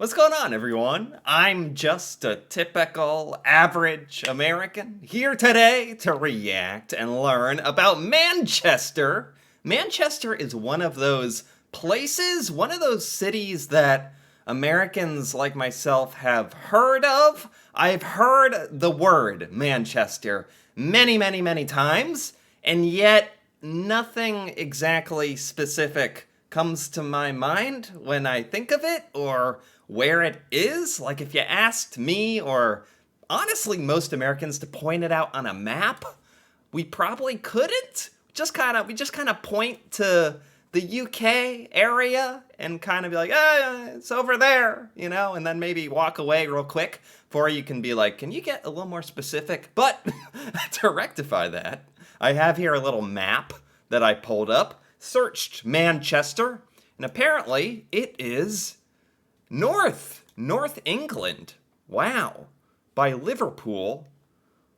What's going on, everyone? I'm just a typical average American here today to react and learn about Manchester. Manchester is one of those places, one of those cities that Americans like myself have heard of. I've heard the word Manchester many, many, many times, and yet nothing exactly specific comes to my mind when I think of it or where it is. Like if you asked me or honestly most Americans to point it out on a map, we probably couldn't. We just kind of point to the UK area and kind of be like, it's over there, and then maybe walk away real quick before you can be like, can you get a little more specific? But to rectify that, I have here a little map that I pulled up, searched Manchester, and apparently it is North England. Wow. By Liverpool.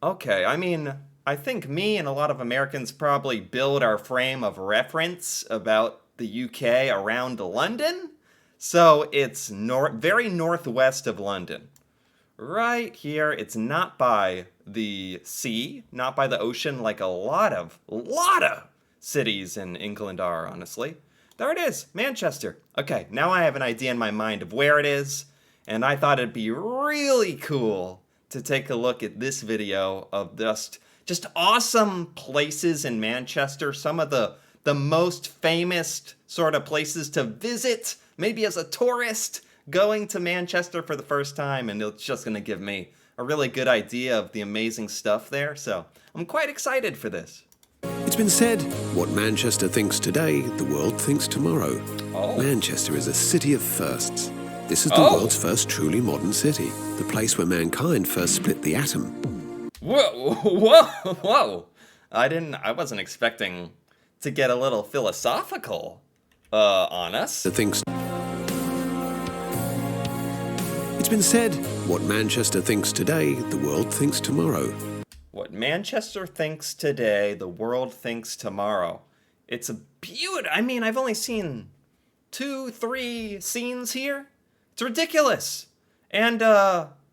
Okay, I think me and a lot of Americans probably build our frame of reference about the UK around London. So it's very northwest of London. Right here, it's not by the sea, not by the ocean like a lot of cities in England are, honestly. There it is, Manchester. Okay, now I have an idea in my mind of where it is, and I thought it'd be really cool to take a look at this video of just awesome places in Manchester, some of the most famous sort of places to visit, maybe as a tourist going to Manchester for the first time, and it's just going to give me a really good idea of the amazing stuff there, so I'm quite excited for this. It's been said, what Manchester thinks today, the world thinks tomorrow. Oh. Manchester is a city of firsts. This is the world's first truly modern city, the place where mankind first split the atom. Whoa. I wasn't expecting to get a little philosophical on us. It's been said, what Manchester thinks today, the world thinks tomorrow. What Manchester thinks today, the world thinks tomorrow. It's a I've only seen 2-3 scenes here. It's ridiculous. And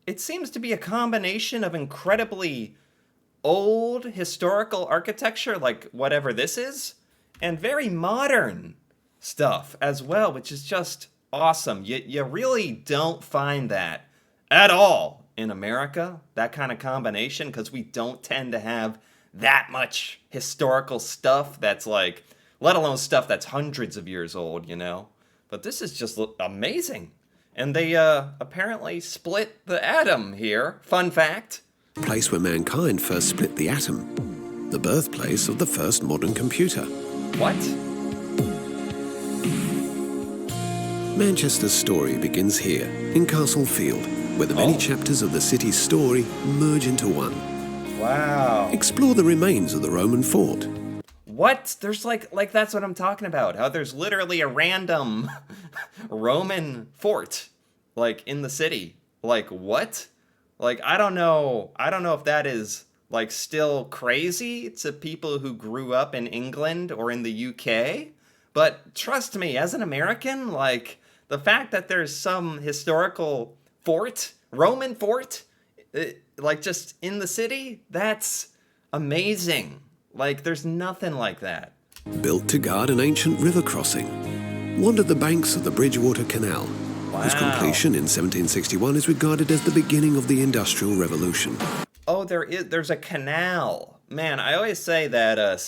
it seems to be a combination of incredibly old historical architecture, like whatever this is, and very modern stuff as well, which is just awesome. You really don't find that at all in America, that kind of combination, because we don't tend to have that much historical stuff that's like, let alone stuff that's hundreds of years old, But this is just amazing. And they apparently split the atom here. Fun fact. The place where mankind first split the atom. The birthplace of the first modern computer. What? Manchester's story begins here, in Castle Field, where the many chapters of the city's story merge into one. Wow. Explore the remains of the Roman fort. What? There's like that's what I'm talking about. How there's literally a random Roman fort, like in the city. Like what? Like I don't know if that is like still crazy to people who grew up in England or in the UK. But trust me, as an American, like the fact that there's some historical Roman fort, like just in the city, that's amazing. Like there's nothing like that. Built to guard an ancient river crossing. Wandered the banks of the Bridgewater Canal, whose completion in 1761 is regarded as the beginning of the Industrial Revolution. Oh, there's a canal. Man, I always say that a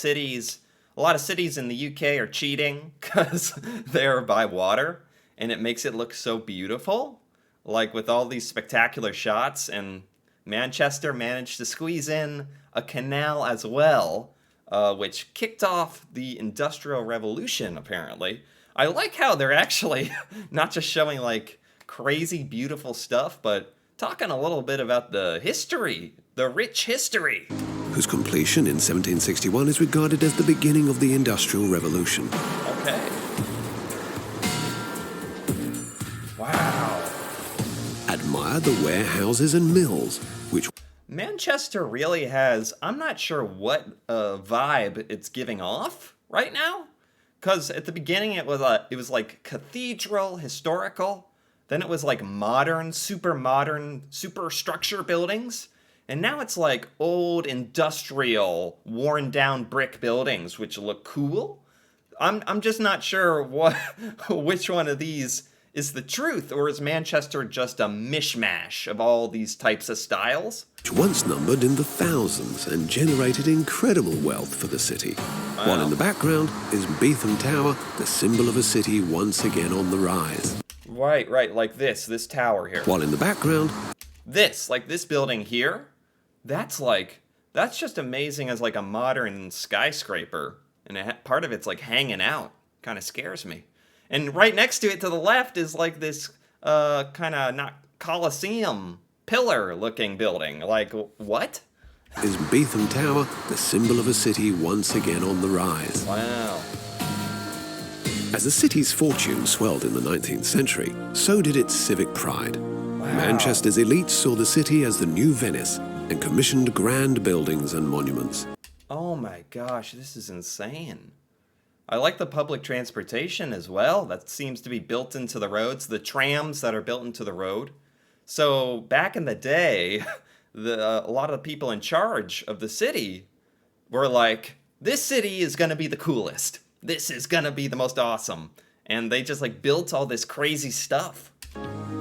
lot of cities in the UK are cheating because they're by water, and it makes it look so beautiful. Like with all these spectacular shots, and Manchester managed to squeeze in a canal as well, which kicked off the Industrial Revolution, apparently. I like how they're actually not just showing like crazy beautiful stuff, but talking a little bit about the history, the rich history. Whose completion in 1761 is regarded as the beginning of the Industrial Revolution. Okay. Wow. Admire the warehouses and mills, which... Manchester really has, I'm not sure what vibe it's giving off right now, because at the beginning it was like cathedral, historical, Then it was like modern, superstructure buildings. And now it's like old industrial, worn down brick buildings, which look cool. I'm just not sure what which one of these is the truth, or is Manchester just a mishmash of all these types of styles? Which once numbered in the thousands and generated incredible wealth for the city. While in the background is Beetham Tower, the symbol of a city once again on the rise. Right, like this tower here. While in the background, This building here, that's just amazing as like a modern skyscraper. And part of it's like hanging out. Kind of scares me. And right next to it to the left is like this kind of not Colosseum pillar looking building. Like, what? is Beetham Tower, the symbol of a city once again on the rise. Wow. As the city's fortune swelled in the 19th century, so did its civic pride. Manchester's elites saw the city as the new Venice and commissioned grand buildings and monuments. Oh my gosh, this is insane. I like the public transportation as well. That seems to be built into the roads, the trams that are built into the road. So back in the day, a lot of the people in charge of the city were like, this city is going to be the coolest. This is going to be the most awesome. And they just like built all this crazy stuff.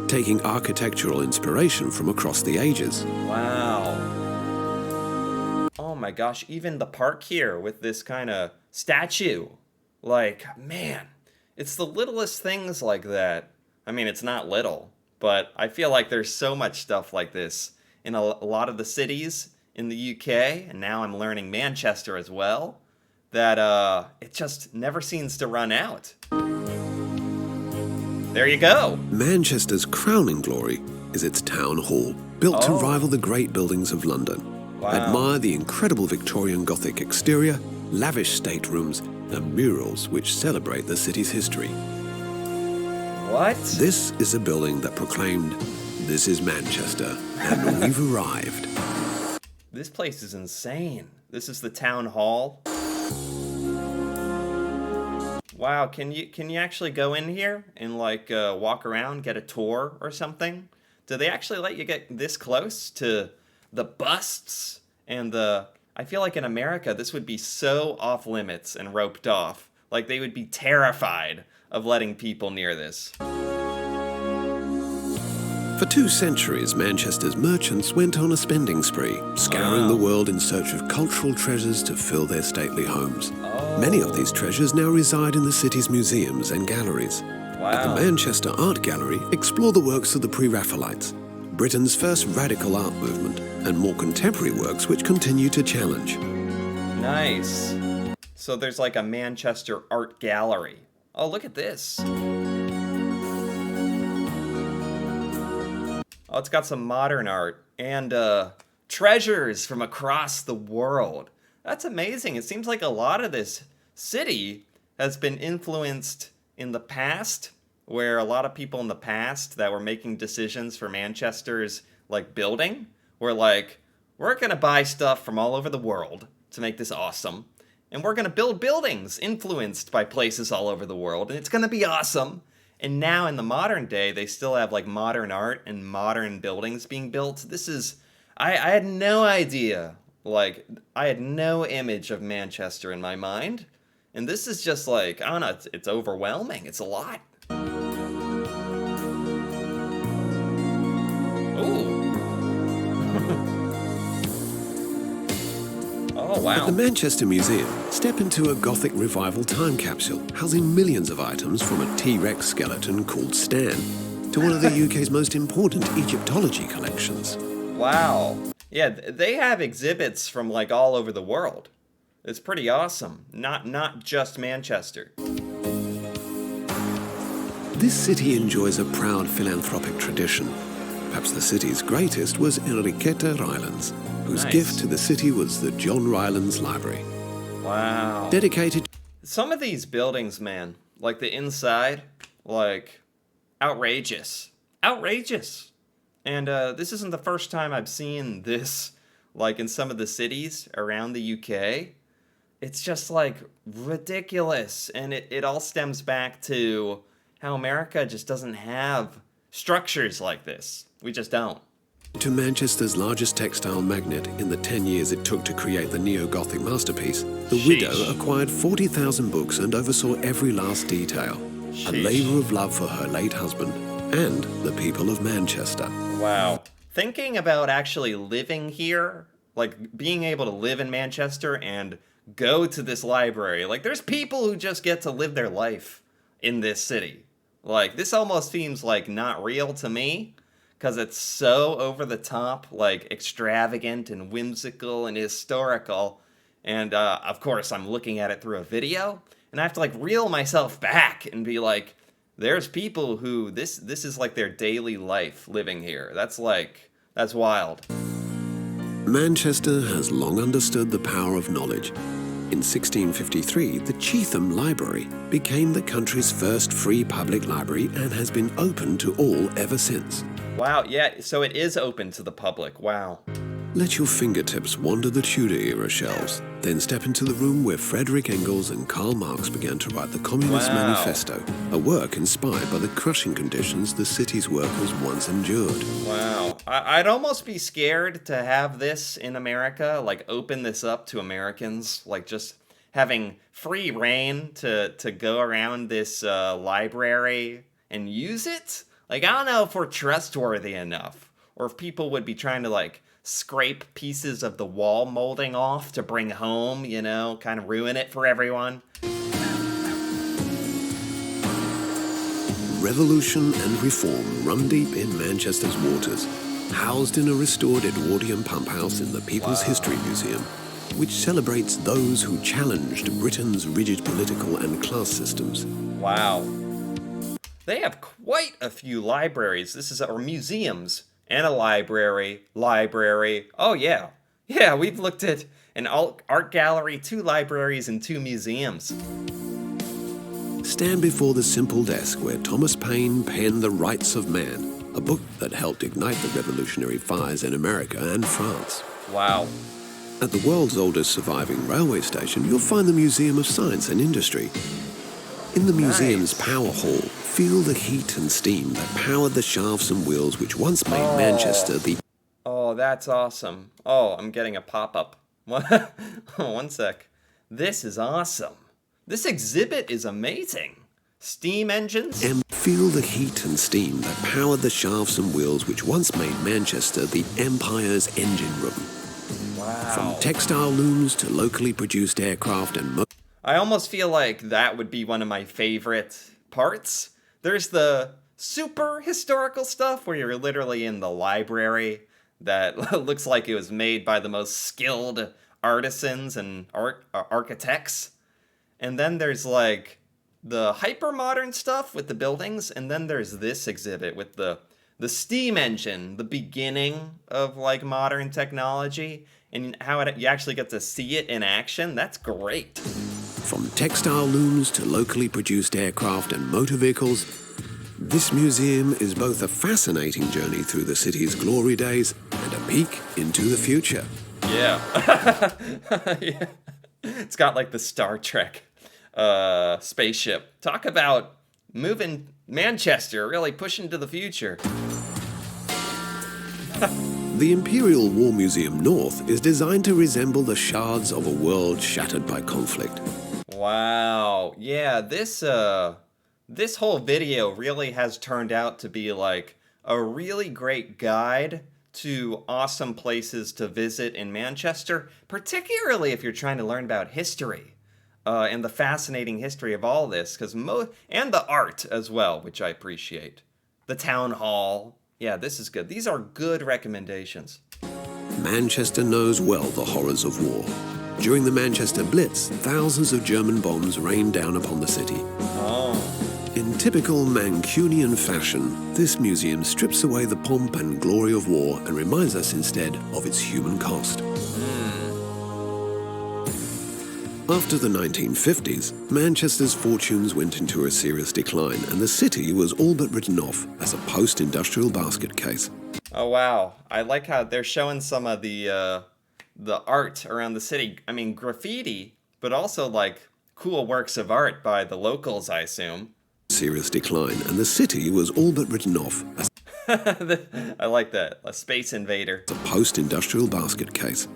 Taking architectural inspiration from across the ages. Wow. Oh my gosh, even the park here with this kind of statue. Like, man, it's the littlest things like that. I mean, it's not little, but I feel like there's so much stuff like this in a lot of the cities in the UK, and now I'm learning Manchester as well, that it just never seems to run out. There you go. Manchester's crowning glory is its town hall, built to rival the great buildings of London. Wow. Admire the incredible Victorian Gothic exterior, lavish staterooms, and murals which celebrate the city's history. What? This is a building that proclaimed, "This is Manchester, and we've arrived." This place is insane. This is the town hall. Wow, can you actually go in here and like walk around, get a tour or something? Do they actually let you get this close to the busts and I feel like in America this would be so off limits and roped off. Like they would be terrified of letting people near this. For 2 centuries, Manchester's merchants went on a spending spree, scouring the world in search of cultural treasures to fill their stately homes. Many of these treasures now reside in the city's museums and galleries. At the Manchester Art Gallery, explore the works of the Pre-Raphaelites, Britain's first radical art movement, and more contemporary works which continue to challenge. Nice. So there's like a Manchester Art Gallery. Oh, look at this. Oh, it's got some modern art and treasures from across the world. That's amazing. It seems like a lot of this city has been influenced in the past, where a lot of people in the past that were making decisions for Manchester's like building were like, we're going to buy stuff from all over the world to make this awesome. And we're going to build buildings influenced by places all over the world. And it's going to be awesome. And now in the modern day, they still have like modern art and modern buildings being built. This is, I had no idea. Like, I had no image of Manchester in my mind. And this is just like, I don't know, it's overwhelming. It's a lot. Ooh. Oh, wow. At the Manchester Museum, step into a Gothic revival time capsule housing millions of items from a T-Rex skeleton called Stan to one of the UK's most important Egyptology collections. Wow. Yeah, they have exhibits from like all over the world. It's pretty awesome. Not just Manchester. This city enjoys a proud philanthropic tradition. Perhaps the city's greatest was Enriqueta Rylands, whose gift to the city was the John Rylands Library. Wow. Dedicated. Some of these buildings, man, like the inside, like outrageous. Outrageous. And this isn't the first time I've seen this, like in some of the cities around the UK. It's just like ridiculous. And it all stems back to how America just doesn't have structures like this. We just don't. To Manchester's largest textile magnet in the 10 years it took to create the neo-Gothic masterpiece, the Sheesh. widow acquired 40,000 books and oversaw every last detail. A Sheesh. labour of love for her late husband and the people of Manchester. Wow. Thinking about actually living here, like being able to live in Manchester and go to this library, like there's people who just get to live their life in this city. Like this almost seems like not real to me because it's so over the top, like extravagant and whimsical and historical. And of course, I'm looking at it through a video and I have to like reel myself back and be like, there's people who this is like their daily life living here. That's wild. Manchester has long understood the power of knowledge. In 1653, the Cheetham Library became the country's first free public library and has been open to all ever since. Wow, yeah, so it is open to the public. Wow. Let your fingertips wander the Tudor-era shelves, then step into the room where Frederick Engels and Karl Marx began to write the Communist Wow. Manifesto, a work inspired by the crushing conditions the city's workers once endured. Wow. I'd almost be scared to have this in America, like open this up to Americans, like just having free reign to go around this library and use it. Like, I don't know if we're trustworthy enough, or if people would be trying to, like, scrape pieces of the wall molding off to bring home, you know, kind of ruin it for everyone. Revolution and reform run deep in Manchester's waters, housed in a restored Edwardian pump house in the People's History Museum, which celebrates those who challenged Britain's rigid political and class systems. Wow. They have quite a few libraries. Or museums. And a library. Oh, yeah. Yeah, we've looked at an art gallery, 2 libraries, and 2 museums. Stand before the simple desk where Thomas Paine penned The Rights of Man, a book that helped ignite the revolutionary fires in America and France. Wow. At the world's oldest surviving railway station, you'll find the Museum of Science and Industry. In the museum's power hall, feel the heat and steam that powered the shafts and wheels which once made Manchester the... Oh, that's awesome. Oh, I'm getting a pop-up. One sec. This is awesome. This exhibit is amazing. Steam engines? And feel the heat and steam that powered the shafts and wheels which once made Manchester the Empire's engine room. Wow. From textile looms to locally produced aircraft and... I almost feel like that would be one of my favorite parts. There's the super historical stuff where you're literally in the library that looks like it was made by the most skilled artisans and architects. And then there's like the hyper-modern stuff with the buildings, and then there's this exhibit with the steam engine, the beginning of like modern technology, and how you actually get to see it in action. That's great. From textile looms to locally produced aircraft and motor vehicles, this museum is both a fascinating journey through the city's glory days and a peek into the future. Yeah. Yeah. It's got like the Star Trek spaceship. Talk about moving Manchester, really pushing to the future. The Imperial War Museum North is designed to resemble the shards of a world shattered by conflict. Wow. Yeah, this whole video really has turned out to be like a really great guide to awesome places to visit in Manchester, particularly if you're trying to learn about history and the fascinating history of all this, and the art as well, which I appreciate. The town hall. Yeah, this is good. These are good recommendations. Manchester knows well the horrors of war. During the Manchester Blitz, thousands of German bombs rained down upon the city. Oh. In typical Mancunian fashion, this museum strips away the pomp and glory of war and reminds us instead of its human cost. After the 1950s, Manchester's fortunes went into a serious decline and the city was all but written off as a post-industrial basket case. Oh, wow. I like how they're showing some of the art around the city. I mean, graffiti, but also like cool works of art by the locals, I assume. serious decline, and the city was all but written off as I like that. A space invader. a post-industrial basket case.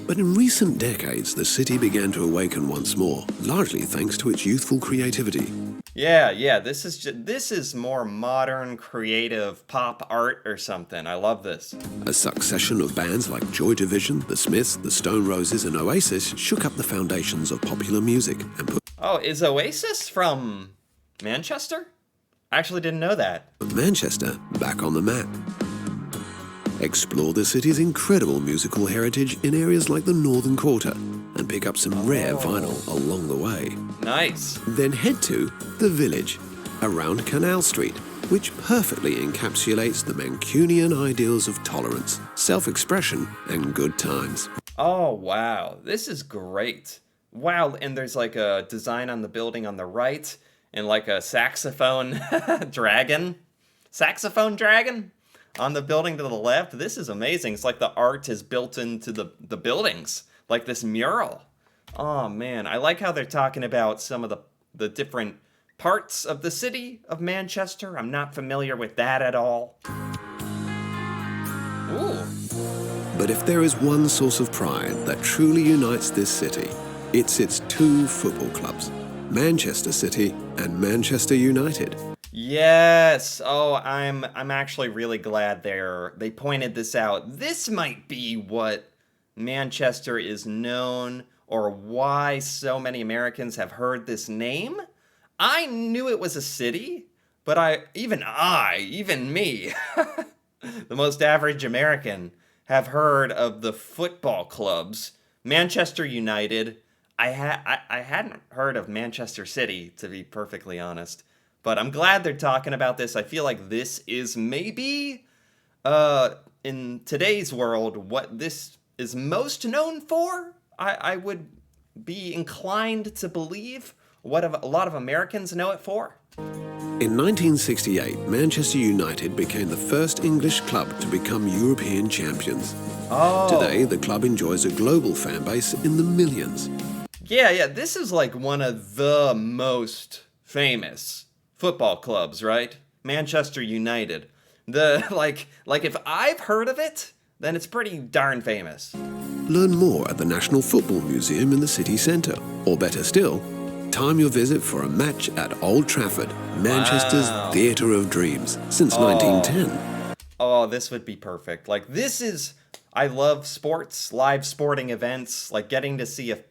But in recent decades, the city began to awaken once more, largely thanks to its youthful creativity. Yeah. This is more modern, creative pop art or something. I love this. A succession of bands like Joy Division, The Smiths, The Stone Roses, and Oasis shook up the foundations of popular music and put Oh, is Oasis from Manchester? I actually didn't know that. Manchester back on the map. Explore the city's incredible musical heritage in areas like the Northern Quarter and pick up some rare vinyl along the way. Nice. Then head to The Village, around Canal Street, which perfectly encapsulates the Mancunian ideals of tolerance, self-expression, and good times. Oh, wow. This is great. Wow, and there's like a design on the building on the right and like a saxophone dragon. Saxophone dragon on the building to the left. This is amazing. It's like the art is built into the buildings, like this mural. Oh, man. I like how they're talking about some of the different parts of the city of Manchester. I'm not familiar with that at all. Ooh. But if there is one source of pride that truly unites this city, it's its two football clubs, Manchester City and Manchester United. Yes. Oh, I'm actually really glad they pointed this out. This might be what Manchester is known, or why so many Americans have heard this name. I knew it was a city, but even me, the most average American, have heard of the football clubs. Manchester United. I hadn't heard of Manchester City, to be perfectly honest. But I'm glad they're talking about this. I feel like this is maybe, in today's world, what this is most known for. I would be inclined to believe what a lot of Americans know it for. In 1968, Manchester United became the first English club to become European champions. Oh. Today, the club enjoys a global fan base in the millions. Yeah, this is like one of the most famous football clubs, right? Manchester United. Like if I've heard of it, then it's pretty darn famous. Learn more at the National Football Museum in the city centre. Or better still, time your visit for a match at Old Trafford, Manchester's Theatre of Dreams, since 1910. Oh, this would be perfect. Like, I love sports, live sporting events, like getting to see a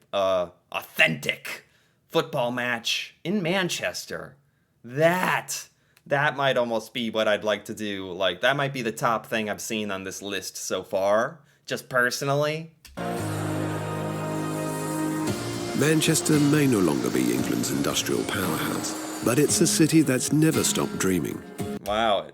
authentic football match in Manchester. That might almost be what I'd like to do. Like, that might be the top thing I've seen on this list so far, just personally. Manchester may no longer be England's industrial powerhouse, but it's a city that's never stopped dreaming. Wow.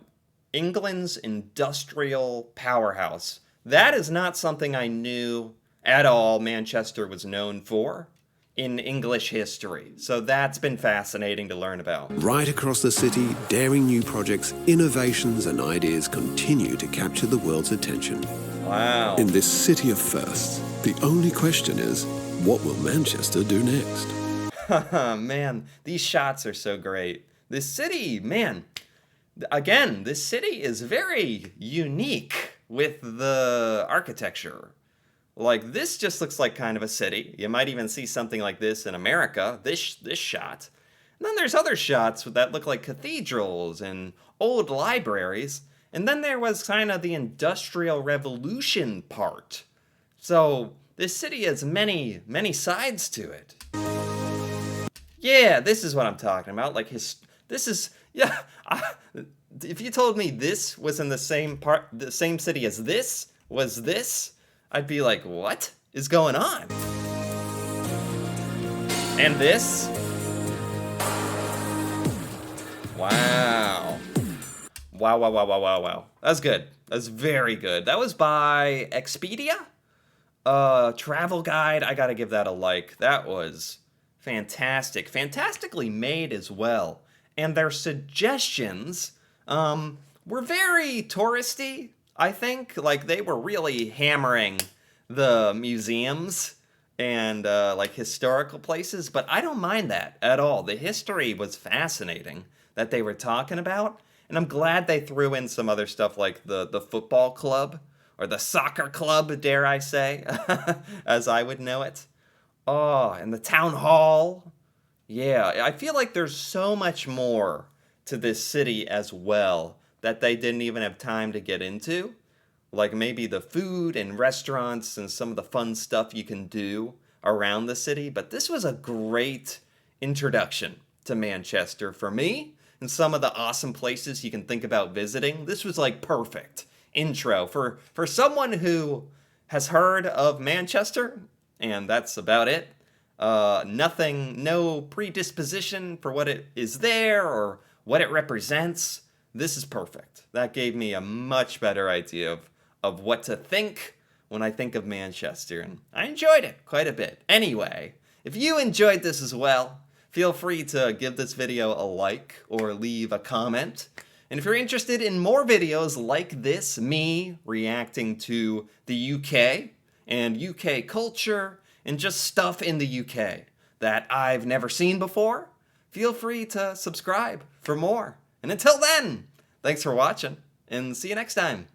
England's industrial powerhouse. That is not something I knew at all Manchester was known for in English history. So that's been fascinating to learn about. Right across the city, daring new projects, innovations and ideas continue to capture the world's attention. Wow. In this city of firsts, the only question is, what will Manchester do next? Man, these shots are so great. This city, man, again, this city is very unique with the architecture. Like, this just looks like kind of a city. You might even see something like this in America, this shot. And then there's other shots that look like cathedrals and old libraries. And then there was kind of the Industrial Revolution part. So this city has many, many sides to it. Yeah, this is what I'm talking about. Like, if you told me this was in the same city as this was this, I'd be like, what is going on? And this? Wow. Wow. That's good. That's very good. That was by Expedia? Travel guide. I gotta give that a like. That was fantastic. Fantastically made as well. And their suggestions were very touristy, I think. Like, they were really hammering the museums and like historical places, but I don't mind that at all. The history was fascinating. that they were talking about. And I'm glad they threw in some other stuff like the football club, or the soccer club, dare I say, as I would know it. Oh, and the town hall. Yeah, I feel like there's so much more to this city as well that they didn't even have time to get into. Like maybe the food and restaurants and some of the fun stuff you can do around the city. But this was a great introduction to Manchester for me, and some of the awesome places you can think about visiting. This was like perfect intro for someone who has heard of Manchester, and that's about it. Nothing, no predisposition for what it is there or what it represents. This is perfect. That gave me a much better idea of what to think when I think of Manchester, and I enjoyed it quite a bit. Anyway, if you enjoyed this as well, feel free to give this video a like or leave a comment. And if you're interested in more videos like this, me reacting to the UK and UK culture and just stuff in the UK that I've never seen before, feel free to subscribe for more. And until then, thanks for watching, and see you next time.